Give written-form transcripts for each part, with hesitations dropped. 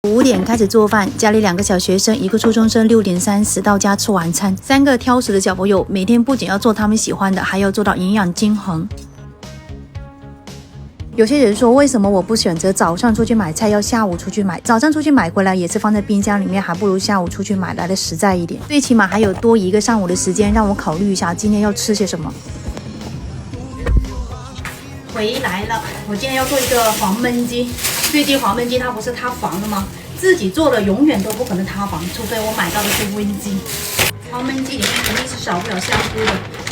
5点开始做饭，家里2个小学生，1个初中生，6点30到家吃晚餐。3个挑食的小朋友，每天不仅要做他们喜欢的，还要做到营养均衡。有些人说，为什么我不选择早上出去买菜，要下午出去买？早上出去买回来也是放在冰箱里面，还不如下午出去买来的实在一点。最起码还有多1个上午的时间，让我考虑一下今天要吃些什么。回来了，我今天要做一个黄焖鸡。最近黄焖鸡它不是塌房了吗？自己做的永远都不可能塌房，除非我买到的是焖鸡。黄焖鸡里面肯定是少不了香菇的，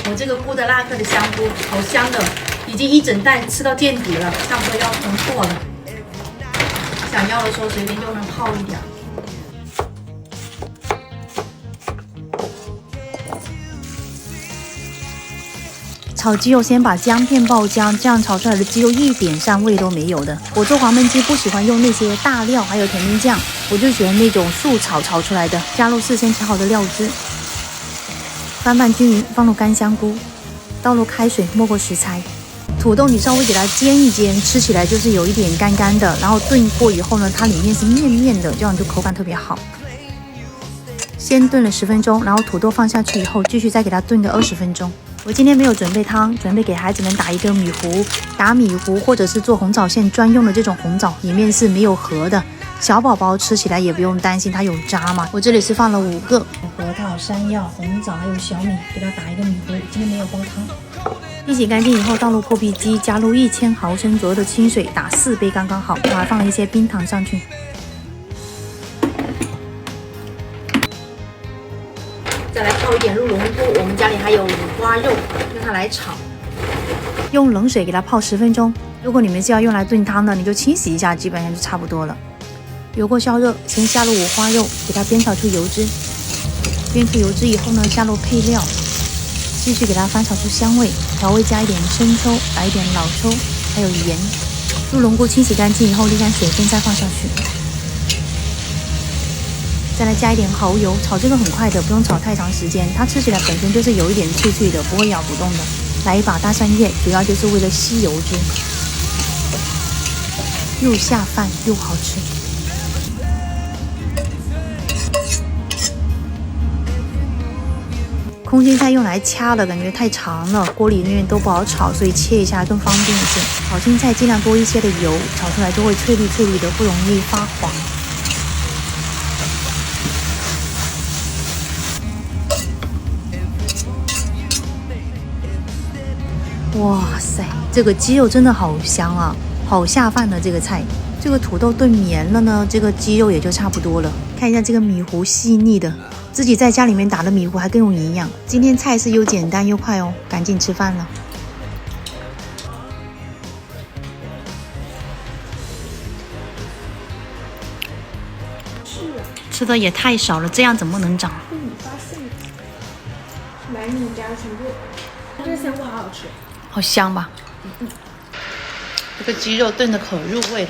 我这个菇的那克的香菇好香的，已经1整袋吃到见底了，差不多要囤货了。想要的时候随便就能泡一点。炒鸡肉先把姜片爆姜，这样炒出来的鸡肉一点膻味都没有的。我做黄焖鸡不喜欢用那些大料还有甜面酱，我就喜欢那种素炒出来的。加入事先调好的料汁，翻拌均匀，放入干香菇，倒入开水没过食材。土豆你稍微给它煎一煎，吃起来就是有一点干干的，然后炖过以后呢，它里面是面面的，这样就口感特别好。先炖了10分钟，然后土豆放下去以后，继续再给它炖个20分钟。我今天没有准备汤，准备给孩子们打一个米糊。打米糊或者是做红枣馅专用的这种红枣，里面是没有核的，小宝宝吃起来也不用担心它有渣嘛。我这里是放了5个核桃、山药、红枣还有小米，给它打一个米糊。今天没有煲汤。清洗干净以后，倒入破壁机，加入1000毫升左右的清水，打4杯刚刚好。我还放了一些冰糖上去。再来泡一点鹿茸菇，我们家里还有五花肉，用它来炒。用冷水给它泡10分钟。如果你们是要用来炖汤的，你就清洗一下，基本上就差不多了。油锅烧热，先下入五花肉，给它煸炒出油脂。煸出油脂以后呢，下入配料，继续给它翻炒出香味。调味加一点生抽，来一点老抽，还有盐。鹿茸菇清洗干净以后沥干水分，再放上去。再来加一点蚝油，炒这个很快的，不用炒太长时间，它吃起来本身就是有一点脆脆的，不会咬不动的。来一把大蒜叶，主要就是为了吸油脂，又下饭又好吃。空心菜用来掐的，感觉太长了，锅里面都不好炒，所以切一下更方便一些。炒青菜尽量多一些的油，炒出来就会翠绿翠绿的，不容易发黄。哇塞，这个鸡肉真的好香啊，好下饭的这个菜。这个土豆炖绵了呢，这个鸡肉也就差不多了。看一下这个米糊细腻的，自己在家里面打的米糊还更有营养。今天菜是又简单又快哦，赶紧吃饭了。吃的也太少了，这样怎么能长？被你发现了，买你家全部，这个香菇好好吃。好香吧？这个鸡肉炖的可入味了。